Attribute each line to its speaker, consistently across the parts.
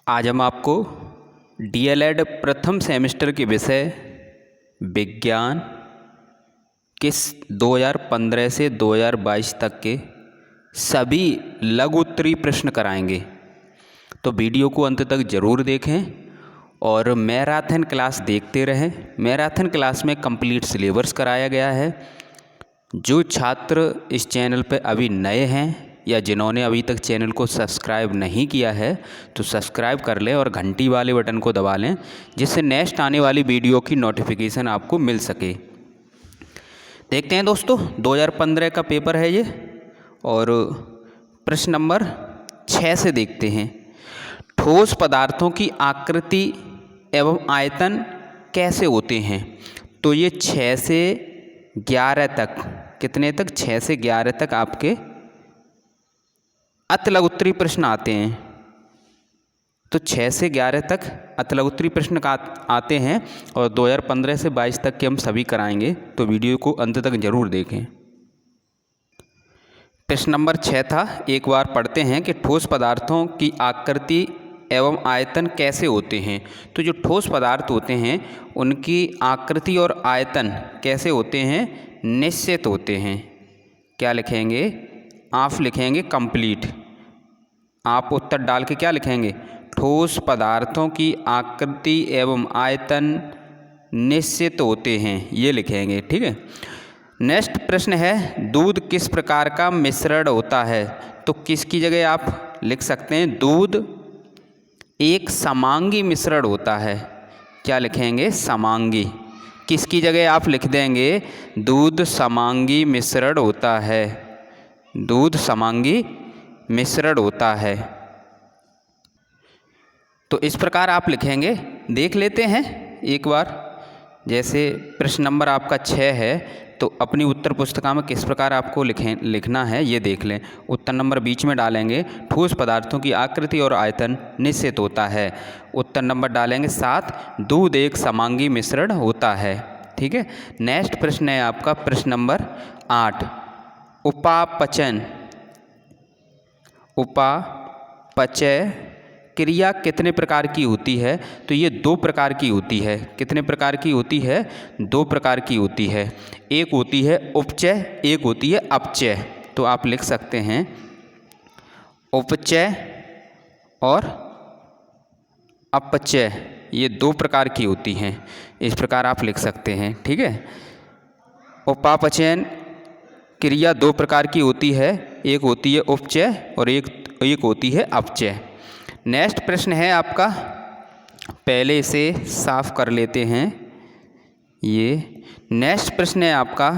Speaker 1: आज हम आपको डीएलएड प्रथम सेमेस्टर के विषय विज्ञान के 2015 से 2022 तक के सभी लघु उत्तरीय प्रश्न कराएंगे। तो वीडियो को अंत तक ज़रूर देखें और मैराथन क्लास देखते रहें। मैराथन क्लास में कंप्लीट सिलेबस कराया गया है। जो छात्र इस चैनल पर अभी नए हैं या जिन्होंने अभी तक चैनल को सब्सक्राइब नहीं किया है तो सब्सक्राइब कर लें और घंटी वाले बटन को दबा लें, जिससे नेक्स्ट आने वाली वीडियो की नोटिफिकेशन आपको मिल सके। देखते हैं दोस्तों, 2015 का पेपर है ये और प्रश्न नंबर 6 से देखते हैं। ठोस पदार्थों की आकृति एवं आयतन कैसे होते हैं? तो ये 6 से 11 तक, कितने तक? 6 से 11 तक आपके अति लघु उत्तरीय प्रश्न आते हैं। तो 6 से 11 तक अति लघु उत्तरीय प्रश्न आते हैं और 2015 से 22 तक के हम सभी कराएंगे। तो वीडियो को अंत तक जरूर देखें। प्रश्न नंबर 6 था, एक बार पढ़ते हैं कि ठोस पदार्थों की आकृति एवं आयतन कैसे होते हैं। तो जो ठोस पदार्थ होते हैं उनकी आकृति और आयतन कैसे होते हैं? निश्चित होते हैं। क्या लिखेंगे आप? लिखेंगे कंप्लीट। आप उत्तर डाल के क्या लिखेंगे? ठोस पदार्थों की आकृति एवं आयतन निश्चित होते हैं, ये लिखेंगे। ठीक है। नेक्स्ट प्रश्न है, दूध किस प्रकार का मिश्रण होता है? तो किसकी जगह आप लिख सकते हैं? दूध एक समांगी मिश्रण होता है। क्या लिखेंगे? समांगी। किसकी जगह आप लिख देंगे? दूध समांगी मिश्रण होता है। दूध समांगी मिश्रण होता है। तो इस प्रकार आप लिखेंगे। देख लेते हैं एक बार। जैसे प्रश्न नंबर आपका 6 है तो अपनी उत्तर पुस्तिका में किस प्रकार आपको लिखना है ये देख लें। उत्तर नंबर बीच में डालेंगे, ठोस पदार्थों की आकृति और आयतन निश्चित होता है। उत्तर नंबर डालेंगे 7, दूध एक समांगी मिश्रण होता है। ठीक है। नेक्स्ट प्रश्न है आपका प्रश्न नंबर 8, उपापचय क्रिया कितने प्रकार की होती है? तो ये 2 प्रकार की होती है। कितने प्रकार की होती है? 2 प्रकार की होती है। एक होती है उपचय, एक होती है अपचय। तो आप लिख सकते हैं उपचय और अपचय, ये 2 प्रकार की होती हैं। इस प्रकार आप लिख सकते हैं। ठीक है। उपापचयन क्रिया 2 प्रकार की होती है, एक होती है उपचय और एक होती है अपचय। नेक्स्ट प्रश्न है आपका, पहले इसे साफ कर लेते हैं। ये नेक्स्ट प्रश्न है आपका,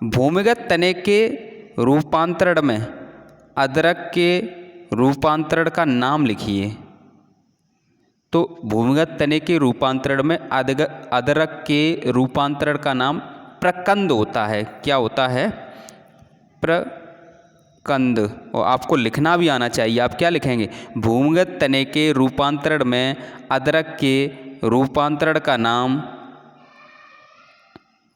Speaker 1: भूमिगत तने के रूपांतरण में अदरक के रूपांतरण का नाम लिखिए। तो भूमिगत तने के रूपांतरण में अदरक के रूपांतरण का नाम प्रकंद होता है। क्या होता है? प्रकंद। और आपको लिखना भी आना चाहिए। आप क्या लिखेंगे? भूमिगत तने के रूपांतरण में अदरक के रूपांतरण का नाम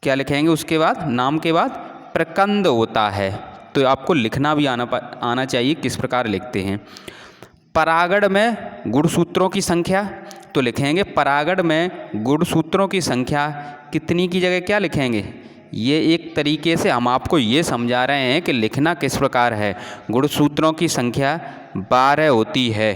Speaker 1: क्या लिखेंगे? उसके बाद नाम के बाद प्रकंद होता है। तो आपको लिखना भी आना चाहिए किस प्रकार लिखते हैं। परागण में गुणसूत्रों की संख्या, तो लिखेंगे परागण में गुणसूत्रों की संख्या कितनी की जगह क्या लिखेंगे? ये एक तरीके से हम आपको ये समझा रहे हैं कि लिखना किस प्रकार है। गुणसूत्रों की संख्या 12 होती है।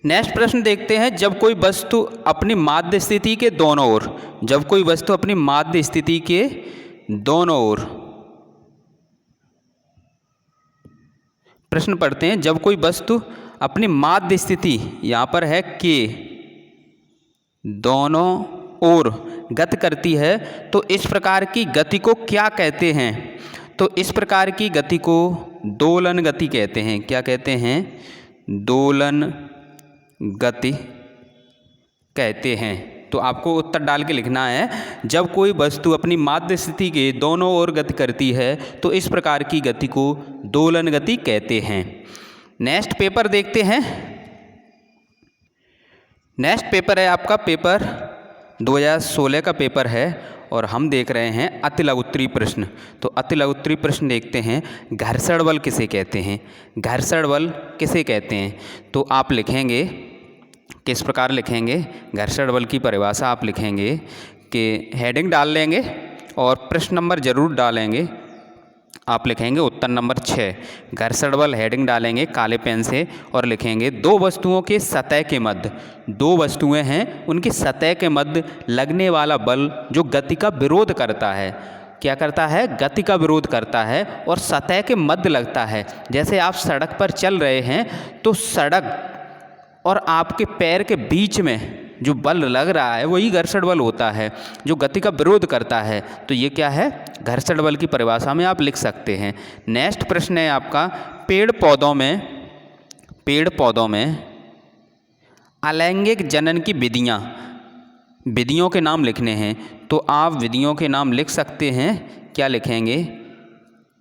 Speaker 1: नेक्स्ट प्रश्न देखते हैं, जब कोई वस्तु अपनी माध्य स्थिति के दोनों ओर, जब कोई वस्तु अपनी माध्य स्थिति के दोनों ओर, प्रश्न पढ़ते हैं, जब कोई वस्तु अपनी माध्य स्थिति, यहां पर है के, दोनों ओर गति करती है तो इस प्रकार की गति को क्या कहते हैं? तो इस प्रकार की गति को दोलन गति कहते हैं। क्या कहते हैं? दोलन गति कहते हैं। तो आपको उत्तर डाल के लिखना है, जब कोई वस्तु अपनी माध्य स्थिति के दोनों ओर गति करती है तो इस प्रकार की गति को दोलन गति कहते हैं। नेक्स्ट पेपर देखते हैं। नेक्स्ट पेपर है आपका पेपर 2016 का पेपर है और हम देख रहे हैं अति लघु उत्तरीय प्रश्न। तो अति लघु उत्तरीय प्रश्न देखते हैं, घर्षण बल किसे कहते हैं? घर्षण बल किसे कहते हैं? तो आप लिखेंगे, किस प्रकार लिखेंगे? घर्षण बल की परिभाषा आप लिखेंगे कि हेडिंग डाल लेंगे और प्रश्न नंबर जरूर डालेंगे। आप लिखेंगे उत्तर नंबर 6, घर्षण बल हेडिंग डालेंगे काले पेन से और लिखेंगे दो वस्तुओं के सतह के मध्य, दो वस्तुएं हैं उनकी सतह के मध्य लगने वाला बल जो गति का विरोध करता है। क्या करता है? गति का विरोध करता है और सतह के मध्य लगता है। जैसे आप सड़क पर चल रहे हैं तो सड़क और आपके पैर के बीच में जो बल लग रहा है वही घर्षण बल होता है जो गति का विरोध करता है। तो ये क्या है? घर्षण बल की परिभाषा में आप लिख सकते हैं। नेक्स्ट प्रश्न है आपका, पेड़ पौधों में अलैंगिक जनन की विधियों के नाम लिखने हैं। तो आप विधियों के नाम लिख सकते हैं। क्या लिखेंगे?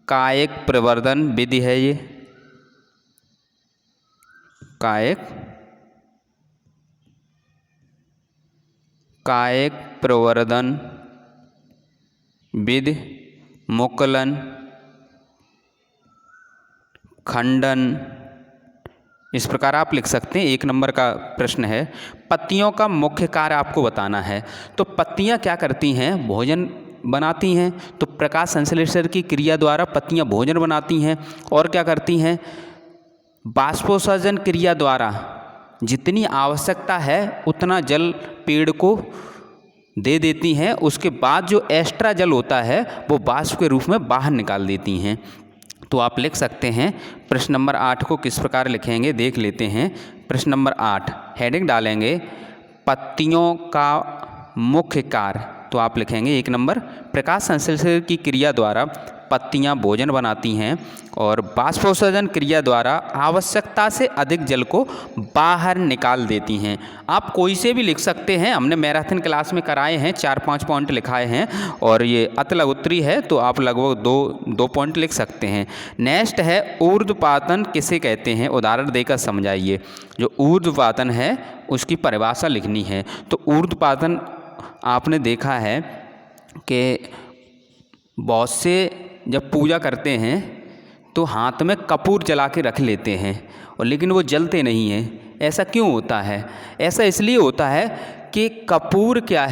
Speaker 1: कायिक प्रवर्धन विधि है ये, कायिक प्रवर्धन विधि, मुकुलन, खंडन, इस प्रकार आप लिख सकते हैं। 1 नंबर का प्रश्न है, पत्तियों का मुख्य कार्य आपको बताना है। तो पत्तियां क्या करती हैं? भोजन बनाती हैं। तो प्रकाश संश्लेषण की क्रिया द्वारा पत्तियां भोजन बनाती हैं। और क्या करती हैं? बाष्पोत्सर्जन क्रिया द्वारा जितनी आवश्यकता है उतना जल पेड़ को दे देती हैं। उसके बाद जो एक्स्ट्रा जल होता है वो वाष्प के रूप में बाहर निकाल देती हैं। तो आप लिख सकते हैं। प्रश्न नंबर 8 को किस प्रकार लिखेंगे देख लेते हैं। प्रश्न नंबर 8 हेडिंग डालेंगे पत्तियों का मुख्य कार्य। तो आप लिखेंगे 1 नंबर, प्रकाश संश्लेषण की क्रिया द्वारा पत्तियां भोजन बनाती हैं और बाष्पोत्सर्जन क्रिया द्वारा आवश्यकता से अधिक जल को बाहर निकाल देती हैं। आप कोई से भी लिख सकते हैं, हमने मैराथन क्लास में कराए हैं, 4-5 पॉइंट लिखाए हैं और ये अति लघु उत्तरीय है तो आप लगभग 2 पॉइंट लिख सकते हैं। नेक्स्ट है ऊर्ध्वपातन किसे कहते हैं? उदाहरण देकर समझाइए। जो ऊर्ध्वपातन है उसकी परिभाषा लिखनी है। तो ऊर्ध्वपातन आपने देखा है कि बहुत से जब पूजा करते हैं तो हाथ में कपूर जला के रख लेते हैं और लेकिन वो जलते नहीं हैं। ऐसा क्यों होता है? ऐसा इसलिए होता है कि कपूर क्या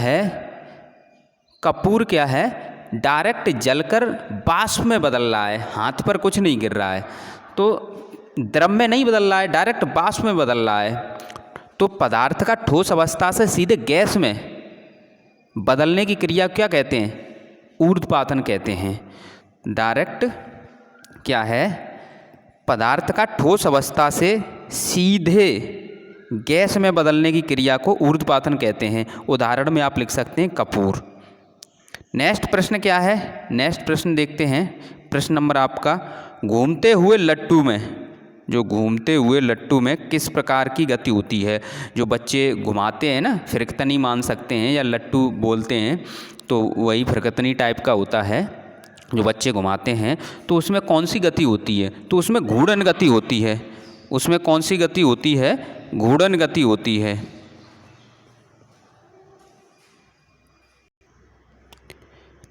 Speaker 1: है? डायरेक्ट जलकर बाष्प में बदल रहा है, हाथ पर कुछ नहीं गिर रहा है। तो द्रव में नहीं बदल रहा है, डायरेक्ट बाष्प में बदल रहा है। तो पदार्थ का ठोस अवस्था से सीधे गैस में बदलने की क्रिया क्या कहते हैं? ऊर्ध्वपातन कहते हैं। डायरेक्ट क्या है? पदार्थ का ठोस अवस्था से सीधे गैस में बदलने की क्रिया को ऊर्ध्वपातन कहते हैं। उदाहरण में आप लिख सकते हैं कपूर। नेक्स्ट प्रश्न क्या है? नेक्स्ट प्रश्न देखते हैं। प्रश्न नंबर आपका, घूमते हुए लट्टू में किस प्रकार की गति होती है? जो बच्चे घुमाते हैं ना, फिरकतनी मान सकते हैं या लट्टू बोलते हैं, तो वही फिरकतनी टाइप का होता है जो बच्चे घुमाते हैं। तो उसमें कौन सी गति होती है? तो उसमें घूर्णन गति होती है। उसमें कौन सी गति होती है? घूर्णन गति होती है।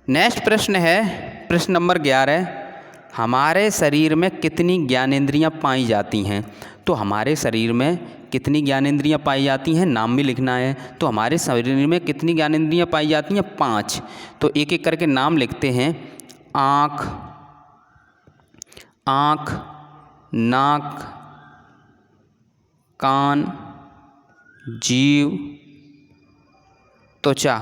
Speaker 1: नेक्स्ट प्रश्न है प्रश्न नंबर 11, हमारे शरीर में कितनी ज्ञानेंद्रियां पाई जाती हैं? तो हमारे शरीर में कितनी ज्ञानेंद्रियां पाई जाती हैं नाम भी लिखना है। तो हमारे शरीर में कितनी ज्ञानेंद्रियां पाई जाती हैं? 5। तो एक एक करके नाम लिखते हैं। आँख, नाक, कान, जीभ, त्वचा,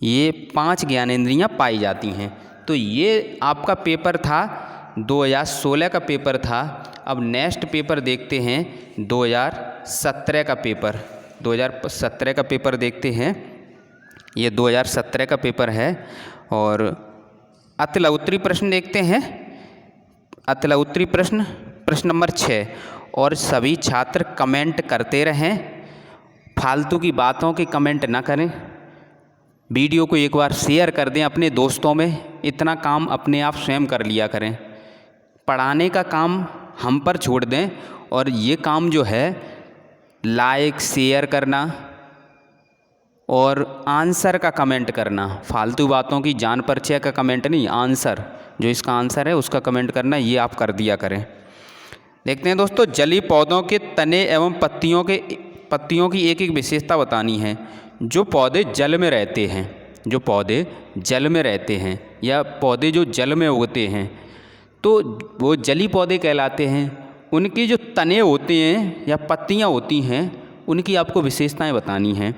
Speaker 1: ये 5 ज्ञानेंद्रियां पाई जाती हैं। तो ये आपका पेपर था, 2016 का पेपर था। अब नेक्स्ट पेपर देखते हैं 2017 का पेपर। 2017 का पेपर देखते हैं। ये 2017 का पेपर है और अति लघु उत्तरीय प्रश्न देखते हैं। अति लघु उत्तरीय प्रश्न नंबर 6। और सभी छात्र कमेंट करते रहें, फालतू की बातों की कमेंट ना करें। वीडियो को एक बार शेयर कर दें अपने दोस्तों में। इतना काम अपने आप स्वयं कर लिया करें। पढ़ाने का काम हम पर छोड़ दें और ये काम जो है लाइक शेयर करना, और आंसर का कमेंट करना, फालतू बातों की जान परिचय का कमेंट नहीं, आंसर जो इसका आंसर है उसका कमेंट करना, ये आप कर दिया करें। देखते हैं दोस्तों, जलीय पौधों के तने एवं पत्तियों की एक एक विशेषता बतानी है। जो पौधे जल में रहते हैं, जो पौधे जल में रहते हैं या पौधे जो जल में उगते हैं तो वो जलीय पौधे कहलाते हैं। उनके जो तने होते हैं या पत्तियां होती हैं उनकी आपको विशेषताएं बतानी हैं।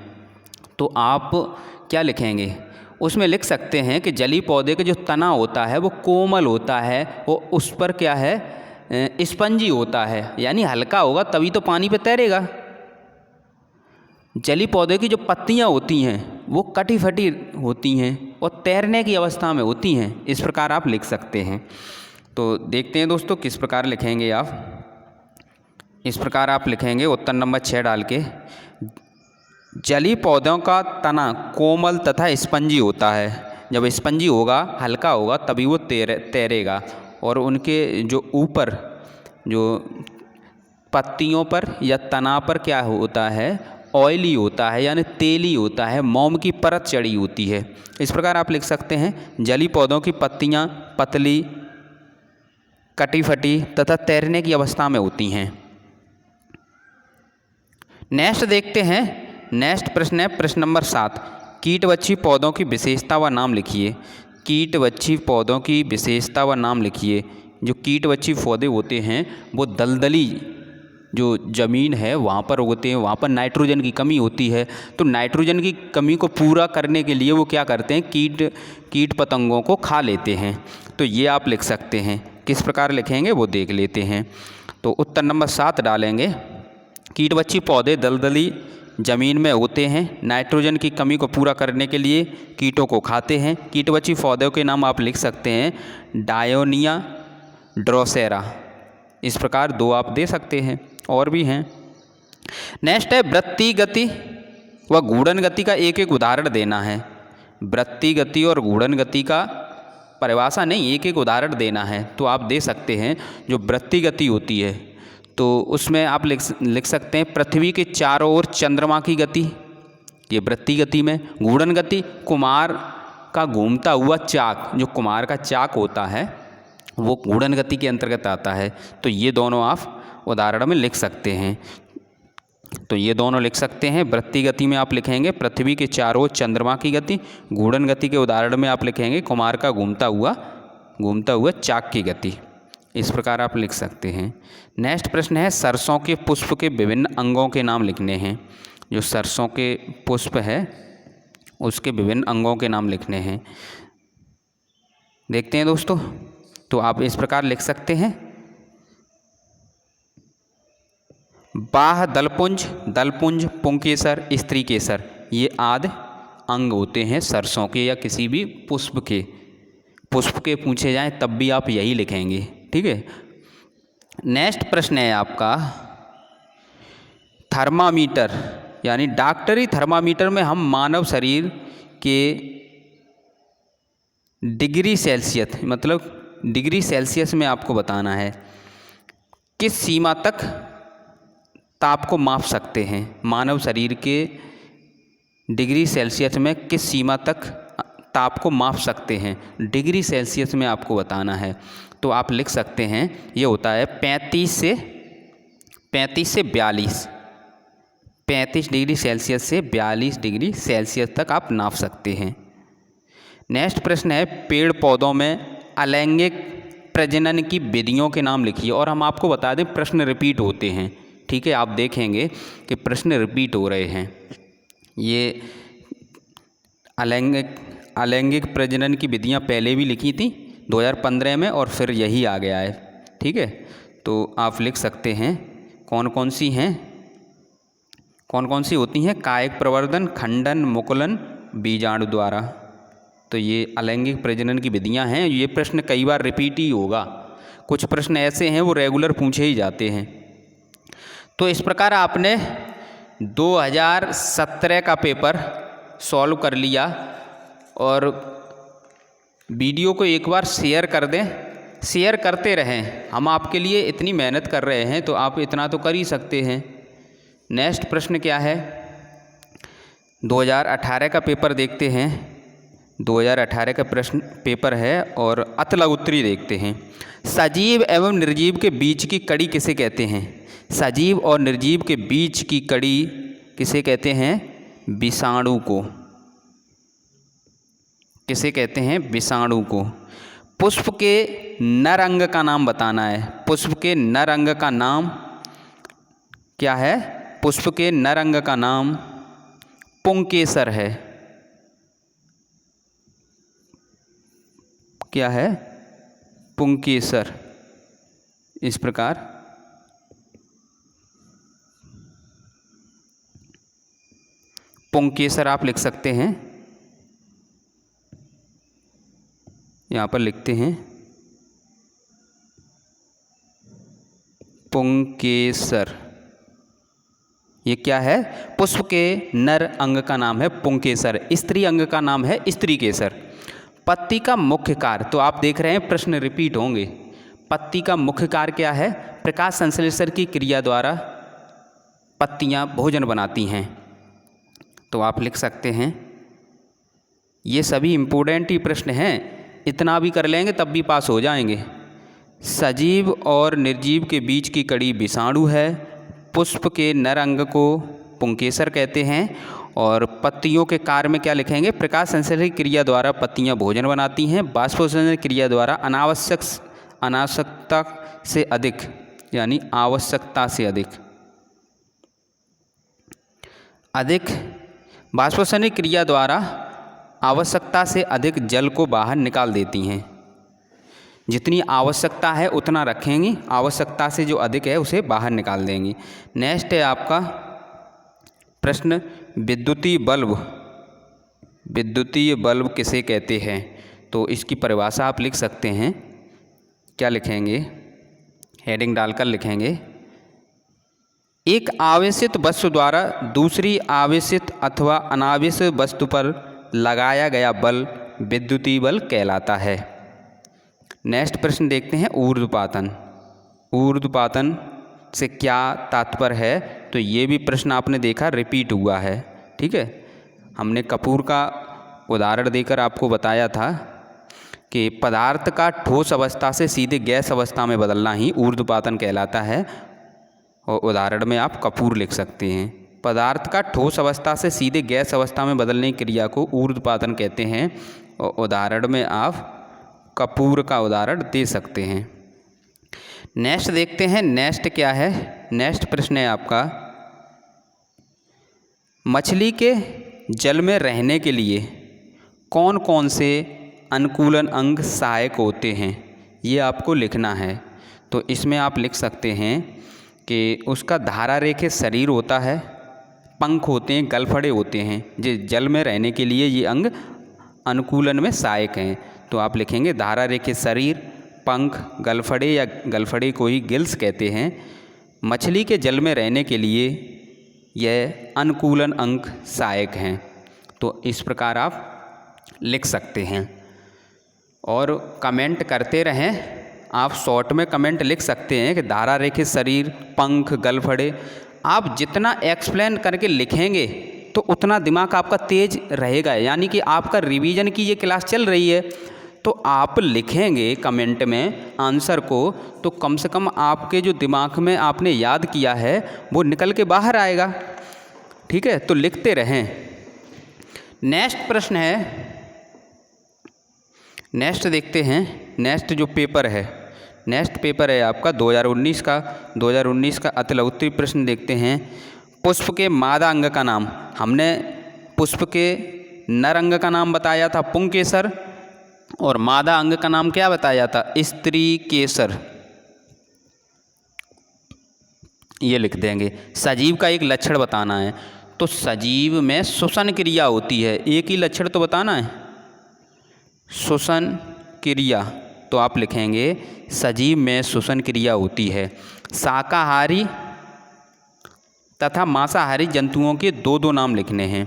Speaker 1: तो आप क्या लिखेंगे, उसमें लिख सकते हैं कि जलीय पौधे का जो तना होता है वो कोमल होता है, वो उस पर क्या है स्पंजी होता है, यानी हल्का होगा तभी तो पानी पे तैरेगा। जलीय पौधे की जो पत्तियां होती हैं वो कटी फटी होती हैं और तैरने की अवस्था में होती हैं। इस प्रकार आप लिख सकते हैं। तो देखते हैं दोस्तों किस प्रकार लिखेंगे आप। इस प्रकार आप लिखेंगे उत्तर नंबर 6 डाल के, जलीय पौधों का तना कोमल तथा स्पंजी होता है। जब स्पंजी होगा, हल्का होगा, तभी वो तैरेगा। और उनके जो ऊपर जो पत्तियों पर या तना पर क्या होता है, ऑयली होता है, यानी तेली होता है, मोम की परत चढ़ी होती है। इस प्रकार आप लिख सकते हैं, जलीय पौधों की पत्तियां पतली, कटी फटी तथा तैरने की अवस्था में होती हैं। नेक्स्ट देखते हैं, नेक्स्ट प्रश्न है प्रश्न नंबर 7, कीटवच्छी पौधों की विशेषता व नाम लिखिए। कीटवच्छी पौधों की विशेषता व नाम लिखिए। जो कीटवच्छी पौधे होते हैं वो दलदली जो ज़मीन है वहाँ पर उगते हैं, वहाँ पर नाइट्रोजन की कमी होती है। तो नाइट्रोजन की कमी को पूरा करने के लिए वो क्या करते हैं, कीट पतंगों को खा लेते हैं। तो ये आप लिख सकते हैं। किस प्रकार लिखेंगे वो देख लेते हैं। तो उत्तर नंबर 7 डालेंगे, कीटवच्छी पौधे दलदली ज़मीन में होते हैं, नाइट्रोजन की कमी को पूरा करने के लिए कीटों को खाते हैं। कीटवच्छी पौधों के नाम आप लिख सकते हैं, डायोनिया, ड्रोसेरा। इस प्रकार 2 आप दे सकते हैं, और भी हैं। नेक्स्ट है, वृत्तीय गति व घूर्णन गति का एक एक उदाहरण देना है। वृत्तीय गति और घूर्णन गति का परिभाषा नहीं, एक एक उदाहरण देना है। तो आप दे सकते हैं, जो वृत्तीय गति होती है तो उसमें आप लिख सकते हैं, पृथ्वी के चारों ओर चंद्रमा की गति, ये वृत्तीय गति में। घूर्णन गति, कुमार का घूमता हुआ चाक, जो कुमार का चाक होता है वो घूर्णन गति के अंतर्गत आता है। तो ये दोनों आप उदाहरण में लिख सकते हैं। तो ये दोनों लिख सकते हैं। वृत्तीय गति में आप लिखेंगे पृथ्वी के चारों ओर चंद्रमा की गति, घूर्णन गति के उदाहरण में आप लिखेंगे कुमार का घूमता हुआ चाक की गति। इस प्रकार आप लिख सकते हैं। नेक्स्ट प्रश्न है, सरसों के पुष्प के विभिन्न अंगों के नाम लिखने हैं। जो सरसों के पुष्प है उसके विभिन्न अंगों के नाम लिखने हैं। देखते हैं दोस्तों, तो आप इस प्रकार लिख सकते हैं, बाह दलपुंज, पुंकेसर, स्त्री केसर, ये आदि अंग होते हैं सरसों के या किसी भी पुष्प के पूछे जाएं तब भी आप यही लिखेंगे। ठीक है। नेक्स्ट प्रश्न है आपका, थर्मामीटर यानी डॉक्टरी थर्मामीटर में हम मानव शरीर के डिग्री सेल्सियस, मतलब डिग्री सेल्सियस में आपको बताना है किस सीमा तक ताप को माप सकते हैं। मानव शरीर के डिग्री सेल्सियस में किस सीमा तक ताप को माप सकते हैं, डिग्री सेल्सियस में आपको बताना है। तो आप लिख सकते हैं, ये होता है 35 से 42, 35 डिग्री सेल्सियस से 42 डिग्री सेल्सियस तक आप नाप सकते हैं। नेक्स्ट प्रश्न है, पेड़ पौधों में अलैंगिक प्रजनन की विधियों के नाम लिखिए। और हम आपको बता दें, प्रश्न रिपीट होते हैं। ठीक है, आप देखेंगे कि प्रश्न रिपीट हो रहे हैं। ये अलैंगिक प्रजनन की विधियां पहले भी लिखी थी 2015 में, और फिर यही आ गया है। ठीक है, तो आप लिख सकते हैं कौन कौन सी होती हैं, कायिक प्रवर्धन, खंडन, मुकुलन, बीजाणु द्वारा। तो ये अलैंगिक प्रजनन की विधियां हैं। ये प्रश्न कई बार रिपीट ही होगा, कुछ प्रश्न ऐसे हैं वो रेगुलर पूछे ही जाते हैं। तो इस प्रकार आपने 2017 का पेपर सॉल्व कर लिया। और वीडियो को एक बार शेयर कर दें, शेयर करते रहें। हम आपके लिए इतनी मेहनत कर रहे हैं तो आप इतना तो कर ही सकते हैं। नेक्स्ट प्रश्न क्या है, 2018 का पेपर देखते हैं। 2018 का प्रश्न पेपर है और अतला उत्तरी देखते हैं। सजीव एवं निर्जीव के बीच की कड़ी किसे कहते हैं? सजीव और निर्जीव के बीच की कड़ी किसे कहते हैं? विषाणु को। किसे कहते हैं? विषाणु को। पुष्प के नर अंग का नाम बताना है। पुष्प के नर अंग का नाम क्या है? पुष्प के नर अंग का नाम पुंकेसर है। क्या है? पुंकेसर। इस प्रकार पुंकेसर आप लिख सकते हैं। यहाँ पर लिखते हैं पुंकेसर। ये क्या है? पुष्प के नर अंग का नाम है पुंकेसर। स्त्री अंग का नाम है स्त्री केसर। पत्ती का मुख्य कार्य, तो आप देख रहे हैं प्रश्न रिपीट होंगे। पत्ती का मुख्य कार्य क्या है? प्रकाश संश्लेषण की क्रिया द्वारा पत्तियां भोजन बनाती हैं। तो आप लिख सकते हैं। ये सभी इम्पोर्टेंट ही प्रश्न हैं, इतना भी कर लेंगे तब भी पास हो जाएंगे। सजीव और निर्जीव के बीच की कड़ी विषाणु है। पुष्प के नर अंग को पुंकेसर कहते हैं। और पत्तियों के कार्य में क्या लिखेंगे? प्रकाश संश्लेषण क्रिया द्वारा पत्तियां भोजन बनाती हैं। बाष्पोत्सर्जन क्रिया द्वारा अनावश्यकता से अधिक, यानी आवश्यकता से अधिक बाष्पोत्सर्जन क्रिया द्वारा आवश्यकता से अधिक जल को बाहर निकाल देती हैं। जितनी आवश्यकता है उतना रखेंगी, आवश्यकता से जो अधिक है उसे बाहर निकाल देंगी। नेक्स्ट है आपका प्रश्न, विद्युतीय बल्ब। विद्युतीय बल्ब किसे कहते हैं? तो इसकी परिभाषा आप लिख सकते हैं। क्या लिखेंगे? हेडिंग डालकर लिखेंगे, एक आवेशित वस्तु द्वारा दूसरी आवेशित अथवा अनावेशित वस्तु पर लगाया गया बल विद्युतीय बल कहलाता है। नेक्स्ट प्रश्न देखते हैं, ऊर्ध्वपातन। ऊर्ध्वपातन से क्या तात्पर्य है? तो ये भी प्रश्न आपने देखा रिपीट हुआ है। ठीक है, हमने कपूर का उदाहरण देकर आपको बताया था कि पदार्थ का ठोस अवस्था से सीधे गैस अवस्था में बदलना ही ऊर्ध्वपातन कहलाता है। और उदाहरण में आप कपूर लिख सकते हैं। पदार्थ का ठोस अवस्था से सीधे गैस अवस्था में बदलने की क्रिया को ऊर्ध्वपातन कहते हैं। और उदाहरण में आप कपूर का उदाहरण दे सकते हैं। नेक्स्ट देखते हैं, नेक्स्ट क्या है? नेक्स्ट प्रश्न है आपका, मछली के जल में रहने के लिए कौन कौन से अनुकूलन अंग सहायक होते हैं? ये आपको लिखना है। तो इसमें आप लिख सकते हैं कि उसका धारा रेखे शरीर होता है, पंख होते हैं, गलफड़े होते हैं। जो जल में रहने के लिए ये अंग अनुकूलन में सहायक हैं। तो आप लिखेंगे धारा रेखे शरीर, पंख, गलफड़े या गलफड़े को ही गिल्स कहते हैं। मछली के जल में रहने के लिए यह अनुकूलन अंग सहायक हैं। तो इस प्रकार आप लिख सकते हैं। और कमेंट करते रहें, आप शॉर्ट में कमेंट लिख सकते हैं कि धारा रेखे शरीर, पंख, गलफड़े। आप जितना एक्सप्लेन करके लिखेंगे तो उतना दिमाग आपका तेज रहेगा। यानी कि आपका रिवीजन की ये क्लास चल रही है, तो आप लिखेंगे कमेंट में आंसर को, तो कम से कम आपके जो दिमाग में आपने याद किया है वो निकल के बाहर आएगा। ठीक है, तो लिखते रहें। नेक्स्ट प्रश्न है, नेक्स्ट देखते हैं। नेक्स्ट जो पेपर है, नेक्स्ट पेपर है आपका 2019 का। 2019 का अतला उत्तरी प्रश्न देखते हैं। पुष्प के मादा अंग का नाम, हमने पुष्प के नर अंग का नाम बताया था पुंकेसर, और मादा अंग का नाम क्या बताया था? स्त्री केसर। ये लिख देंगे। सजीव का एक लक्षण बताना है। तो सजीव में श्वसन क्रिया होती है। एक ही लक्षण तो बताना है, श्वसन क्रिया। तो आप लिखेंगे सजीव में श्वसन क्रिया होती है। शाकाहारी तथा मांसाहारी जंतुओं के दो दो नाम लिखने हैं।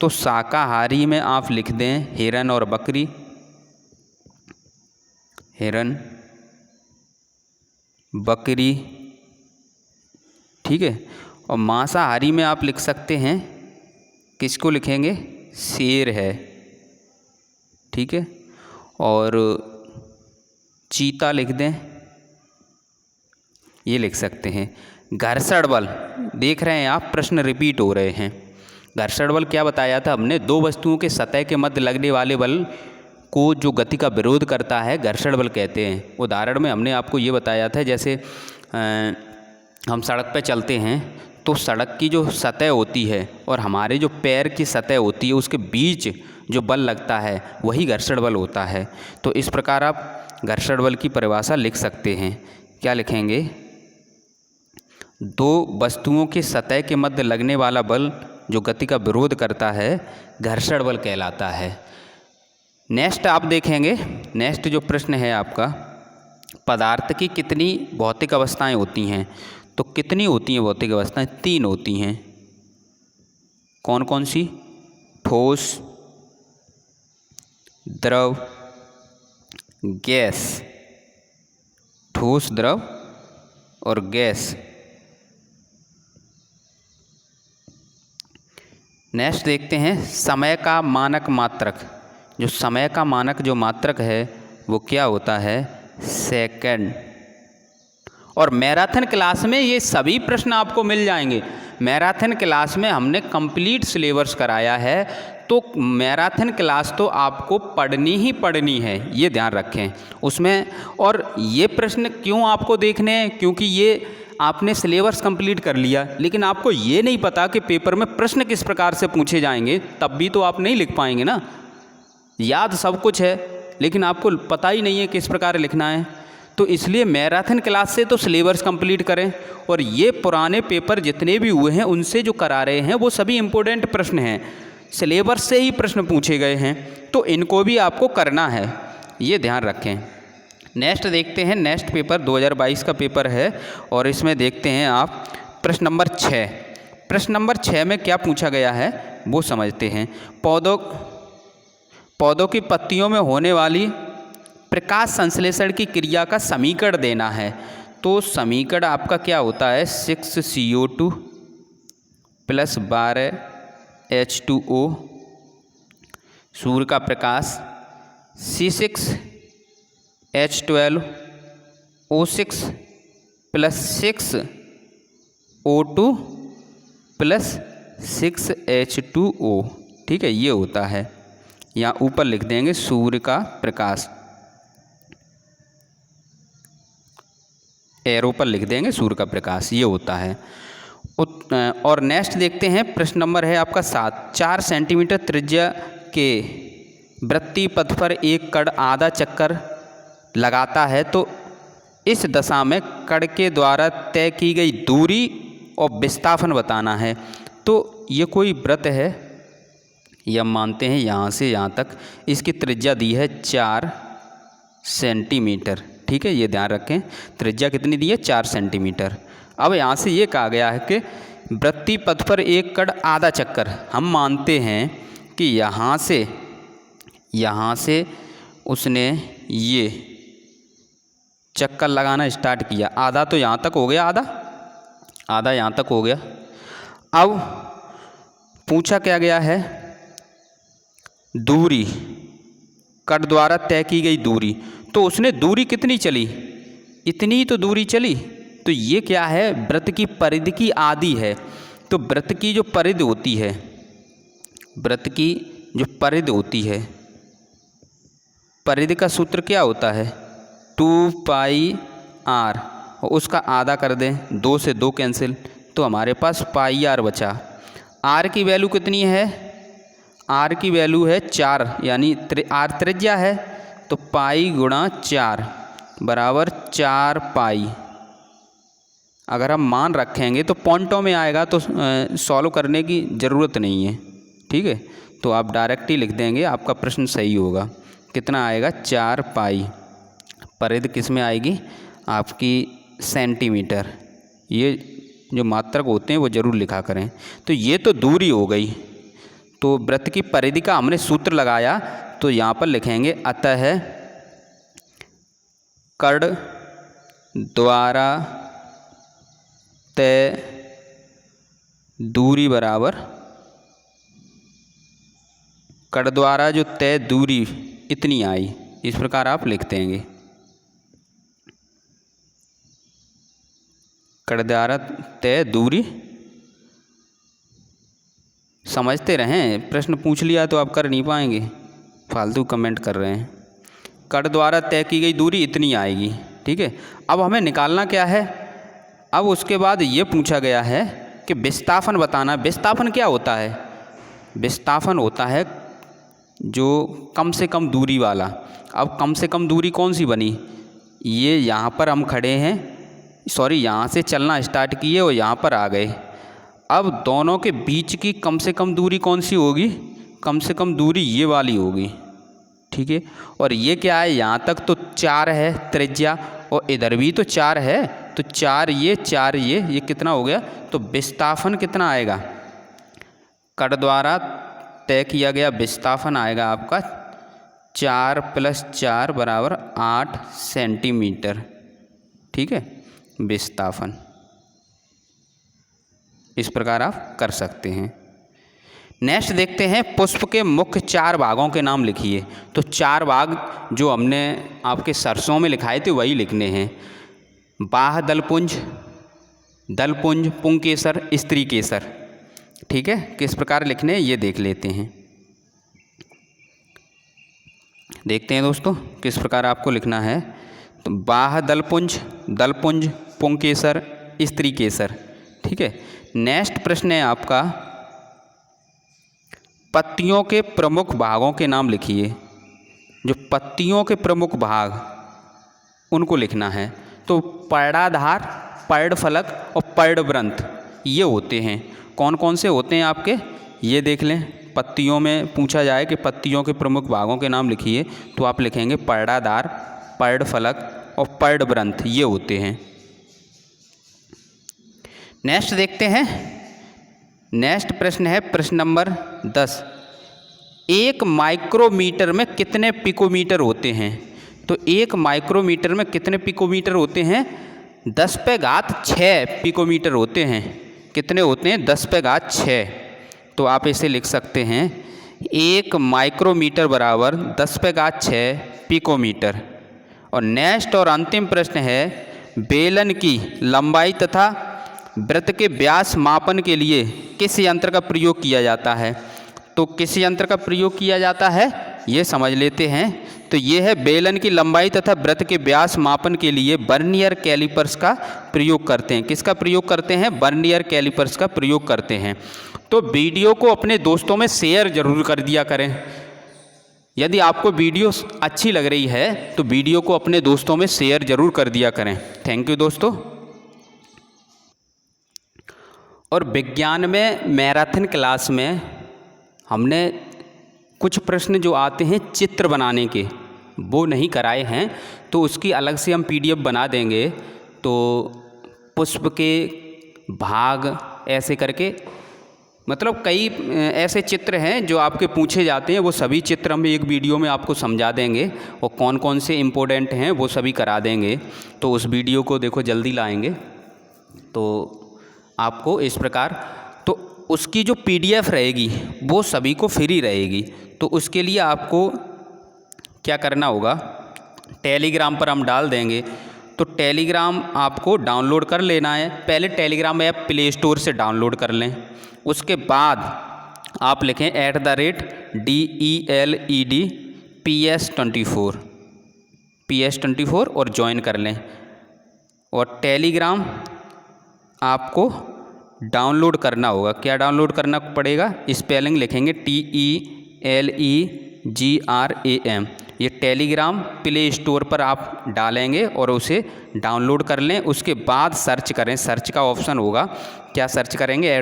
Speaker 1: तो शाकाहारी में आप लिख दें हिरन और बकरी, हिरन, बकरी। ठीक है, और मांसाहारी में आप लिख सकते हैं किसको लिखेंगे? शेर है, ठीक है। और चीता लिख दें, ये लिख सकते हैं। घर्षण बल, देख रहे हैं आप प्रश्न रिपीट हो रहे हैं। घर्षण बल क्या बताया था हमने? दो वस्तुओं के सतह के मध्य लगने वाले बल को जो गति का विरोध करता है घर्षण बल कहते हैं। उदाहरण में हमने आपको ये बताया था, जैसे हम सड़क पर चलते हैं तो सड़क की जो सतह होती है और हमारे जो पैर की सतह होती है उसके बीच जो बल लगता है वही घर्षण बल होता है। तो इस प्रकार आप घर्षण बल की परिभाषा लिख सकते हैं। क्या लिखेंगे? दो वस्तुओं के सतह के मध्य लगने वाला बल जो गति का विरोध करता है घर्षण बल कहलाता है। नेक्स्ट आप देखेंगे, नेक्स्ट जो प्रश्न है आपका, पदार्थ की कितनी भौतिक अवस्थाएं होती हैं? तो कितनी होती हैं भौतिक अवस्थाएं? 3 होती हैं। कौन कौन सी? ठोस, द्रव, गैस। ठोस, द्रव और गैस। नेक्स्ट देखते हैं समय का मानक मात्रक। जो समय का मानक जो मात्रक है वो क्या होता है? सेकंड। और मैराथन क्लास में ये सभी प्रश्न आपको मिल जाएंगे। मैराथन क्लास में हमने कंप्लीट सिलेबस कराया है, तो मैराथन क्लास तो आपको पढ़नी ही पढ़नी है, ये ध्यान रखें उसमें। और ये प्रश्न क्यों आपको देखने हैं? क्योंकि ये आपने सिलेबस कंप्लीट कर लिया, लेकिन आपको ये नहीं पता कि पेपर में प्रश्न किस प्रकार से पूछे जाएंगे, तब भी तो आप नहीं लिख पाएंगे ना। याद सब कुछ है लेकिन आपको पता ही नहीं है किस प्रकार लिखना है। तो इसलिए मैराथन क्लास से तो सिलेबस कंप्लीट करें, और ये पुराने पेपर जितने भी हुए हैं उनसे जो करा रहे हैं वो सभी इम्पोर्टेंट प्रश्न हैं, सिलेबस से ही प्रश्न पूछे गए हैं, तो इनको भी आपको करना है, ये ध्यान रखें। नेक्स्ट देखते हैं, नेक्स्ट पेपर 2022 का पेपर है और इसमें देखते हैं आप प्रश्न नंबर 6। प्रश्न नंबर 6 में क्या पूछा गया है वो समझते हैं। पौधों की पत्तियों में होने वाली प्रकाश संश्लेषण की क्रिया का समीकरण देना है। तो समीकरण आपका क्या होता है? 6CO2 + 12H2O, सूर्य का प्रकाश, C6H12O6 + 6O2 + 6H2O, ठीक है, ये होता है। यहाँ ऊपर लिख देंगे सूर्य का प्रकाश, एरो पर लिख देंगे सूर्य का प्रकाश, ये होता है। और नेक्स्ट देखते हैं, प्रश्न नंबर है आपका 7। 4 सेंटीमीटर त्रिज्या के वृत्तीय पथ पर एक कण आधा चक्कर लगाता है, तो इस दशा में कण के द्वारा तय की गई दूरी और विस्थापन बताना है। तो ये कोई वृत्त है, ये हम मानते हैं यहाँ से यहाँ तक, इसकी त्रिज्या दी है 4 सेंटीमीटर, ठीक है, ये ध्यान रखें। त्रिज्या कितनी दी है? 4 सेंटीमीटर। अब यहाँ से ये कहा गया है कि वृत्तीय पथ पर एक कण आधा चक्कर, हम मानते हैं कि यहाँ से उसने ये चक्कर लगाना स्टार्ट किया, आधा तो यहाँ तक हो गया, आधा यहाँ तक हो गया। अब पूछा क्या गया है? दूरी, कण द्वारा तय की गई दूरी। तो उसने दूरी कितनी चली? इतनी तो दूरी चली। तो ये क्या है? वृत्त की परिधि की आधी है। तो वृत्त की जो परिधि होती है, वृत्त की जो परिधि होती है, परिधि का सूत्र क्या होता है? 2πr, और उसका आधा कर दें, 2 से 2 कैंसिल, तो हमारे पास πr बचा। r की वैल्यू कितनी है? r की वैल्यू है 4, यानी r त्रिज्या है, तो पाई गुणा 4 बराबर 4π। अगर हम मान रखेंगे तो पॉइंटों में आएगा, तो सॉल्व करने की ज़रूरत नहीं है, ठीक है। तो आप डायरेक्ट ही लिख देंगे, आपका प्रश्न सही होगा। कितना आएगा? 4π। परिधि किस में आएगी? आपकी सेंटीमीटर। ये जो मात्रक होते हैं वो ज़रूर लिखा करें। तो ये तो दूरी हो गई। तो वृत्त की परिधि का हमने सूत्र लगाया, तो यहाँ पर लिखेंगे अतः कण द्वारा तय दूरी बराबर कड़ द्वारा जो तय दूरी इतनी आई, इस प्रकार आप लिख देंगे। कड़ द्वारा तय दूरी, समझते रहें, प्रश्न पूछ लिया तो आप कर नहीं पाएंगे, फालतू कमेंट कर रहे हैं। कड़ द्वारा तय की गई दूरी इतनी आएगी, ठीक है। अब हमें निकालना क्या है, अब उसके बाद ये पूछा गया है कि विस्थापन बताना। विस्थापन क्या होता है? विस्थापन होता है जो कम से कम दूरी वाला। अब कम से कम दूरी कौन सी बनी? ये यहाँ पर हम खड़े हैं, सॉरी यहाँ से चलना स्टार्ट किए और यहाँ पर आ गए। अब दोनों के बीच की कम से कम दूरी कौन सी होगी? कम से कम दूरी ये वाली होगी, ठीक है। और ये क्या है, यहाँ तक तो 4 है त्रिज्या और इधर भी तो 4 है, तो 4 ये कितना हो गया? तो विस्थापन कितना आएगा? कड़ द्वारा तय किया गया विस्थापन आएगा आपका 4 + 4 = 8 सेंटीमीटर, ठीक है, विस्थापन। इस प्रकार आप कर सकते हैं। नेक्स्ट देखते हैं, पुष्प के मुख्य 4 भागों के नाम लिखिए। तो 4 भाग जो हमने आपके सरसों में लिखाए थे वही लिखने हैं। बाह्य दलपुंज, दलपुंज, पुंकेसर, स्त्री केसर, ठीक है। किस प्रकार लिखने हैं ये देख लेते हैं। देखते हैं दोस्तों किस प्रकार आपको लिखना है। तो बाह्य दलपुंज, दलपुंज, पुंकेसर, स्त्री केसर, ठीक है। नेक्स्ट प्रश्न है आपका, पत्तियों के प्रमुख भागों के नाम लिखिए। जो पत्तियों के प्रमुख भाग उनको लिखना है। तो पर्णाधार, पर्णफलक और पर्णवृंत ये होते हैं। कौन कौन से होते हैं आपके, ये देख लें। पत्तियों में पूछा जाए कि पत्तियों के प्रमुख भागों के नाम लिखिए, तो आप लिखेंगे पर्णाधार, पर्णफलक और पर्णवृंत, ये होते हैं। नेक्स्ट देखते हैं। नेक्स्ट प्रश्न है प्रश्न नंबर 10। 1 माइक्रोमीटर में कितने पिकोमीटर होते हैं? तो 1 माइक्रोमीटर में कितने पिकोमीटर होते हैं? 10⁻6 पिकोमीटर होते हैं। कितने होते हैं? 10⁻6। तो आप इसे लिख सकते हैं 1 माइक्रोमीटर बराबर 10⁻6 पिकोमीटर। और नेक्स्ट और अंतिम प्रश्न है, बेलन की लंबाई तथा वृत्त के व्यास मापन के लिए किस यंत्र का प्रयोग किया जाता है? तो किस यंत्र का प्रयोग किया जाता है ये समझ लेते हैं। तो ये है बेलन की लंबाई तथा वृत्त के व्यास मापन के लिए वर्नियर कैलिपर्स का प्रयोग करते हैं। किसका प्रयोग करते हैं? वर्नियर कैलिपर्स का प्रयोग करते हैं। तो वीडियो को अपने दोस्तों में शेयर जरूर कर दिया करें। यदि आपको वीडियो अच्छी लग रही है तो वीडियो को अपने दोस्तों में शेयर जरूर कर दिया करें। थैंक यू दोस्तों। और विज्ञान में मैराथन क्लास में हमने कुछ प्रश्न जो आते हैं चित्र बनाने के वो नहीं कराए हैं, तो उसकी अलग से हम PDF बना देंगे। तो पुष्प के भाग ऐसे करके, मतलब कई ऐसे चित्र हैं जो आपके पूछे जाते हैं, वो सभी चित्र हम एक वीडियो में आपको समझा देंगे और कौन कौन से इम्पोर्टेंट हैं वो सभी करा देंगे। तो उस वीडियो को देखो जल्दी लाएंगे तो आपको इस प्रकार, तो उसकी जो PDF रहेगी वो सभी को फ्री रहेगी। तो उसके लिए आपको क्या करना होगा, टेलीग्राम पर हम डाल देंगे। तो टेलीग्राम आपको डाउनलोड कर लेना है। पहले टेलीग्राम ऐप प्ले स्टोर से डाउनलोड कर लें। उसके बाद आप लिखें @DELED PS24 और ज्वाइन कर लें। और टेलीग्राम आपको डाउनलोड करना होगा। क्या डाउनलोड करना पड़ेगा? स्पेलिंग लिखेंगे TELEGRAM। ये टेलीग्राम प्ले स्टोर पर आप डालेंगे और उसे डाउनलोड कर लें। उसके बाद सर्च करें, सर्च का ऑप्शन होगा, क्या सर्च करेंगे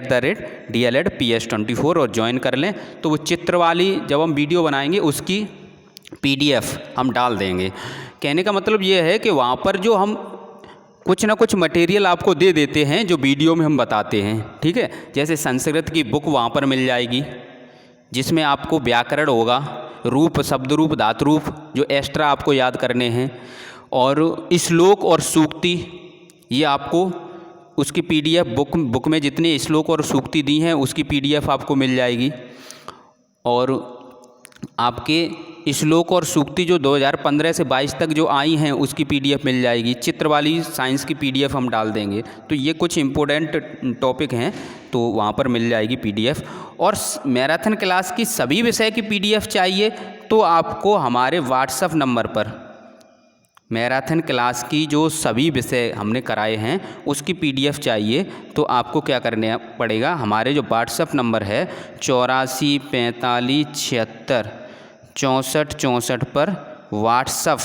Speaker 1: @DELED PS24 और ज्वाइन कर लें। तो वो चित्र वाली जब हम वीडियो बनाएंगे उसकी PDF हम डाल देंगे। कहने का मतलब ये है कि वहाँ पर जो हम कुछ ना कुछ मटेरियल आपको दे देते हैं जो वीडियो में हम बताते हैं, ठीक है। जैसे संस्कृत की बुक वहाँ पर मिल जाएगी जिसमें आपको व्याकरण होगा, रूप, शब्द रूप, धातु रूप जो एक्स्ट्रा आपको याद करने हैं, और श्लोक और सूक्ति ये आपको उसकी PDF बुक में जितने श्लोक और सूक्ति दी हैं उसकी PDF आपको मिल जाएगी। और आपके श्लोक और सूक्ति जो 2015 से 22 तक जो आई हैं उसकी पीडीएफ मिल जाएगी। चित्र वाली साइंस की पीडीएफ हम डाल देंगे। तो ये कुछ इम्पोर्टेंट टॉपिक हैं, तो वहाँ पर मिल जाएगी पीडीएफ। और मैराथन क्लास की सभी विषय की पीडीएफ चाहिए तो आपको हमारे व्हाट्सएप नंबर पर मैराथन क्लास की जो सभी विषय हमने कराए हैं उसकी पीडीएफ चाहिए तो आपको क्या करना पड़ेगा, हमारे जो व्हाट्सएप नंबर है 84 45 76 64 64 पर व्हाट्सएप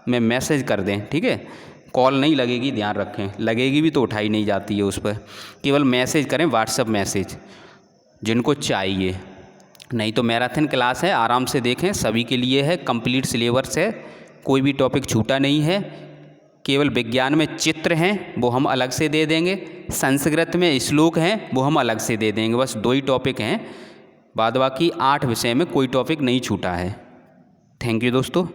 Speaker 1: में मैसेज कर दें। ठीक है, कॉल नहीं लगेगी, ध्यान रखें, लगेगी भी तो उठाई नहीं जाती है उस पर, केवल मैसेज करें, व्हाट्सएप मैसेज जिनको चाहिए। नहीं तो मैराथन क्लास है, आराम से देखें, सभी के लिए है, कंप्लीट सिलेबस है, कोई भी टॉपिक छूटा नहीं है। केवल विज्ञान में चित्र हैं वो हम अलग से दे देंगे, संस्कृत में श्लोक हैं वो हम अलग से दे देंगे। बस 2 ही टॉपिक हैं, बाद बाकी 8 विषय में कोई टॉपिक नहीं छूटा है। थैंक यू दोस्तों।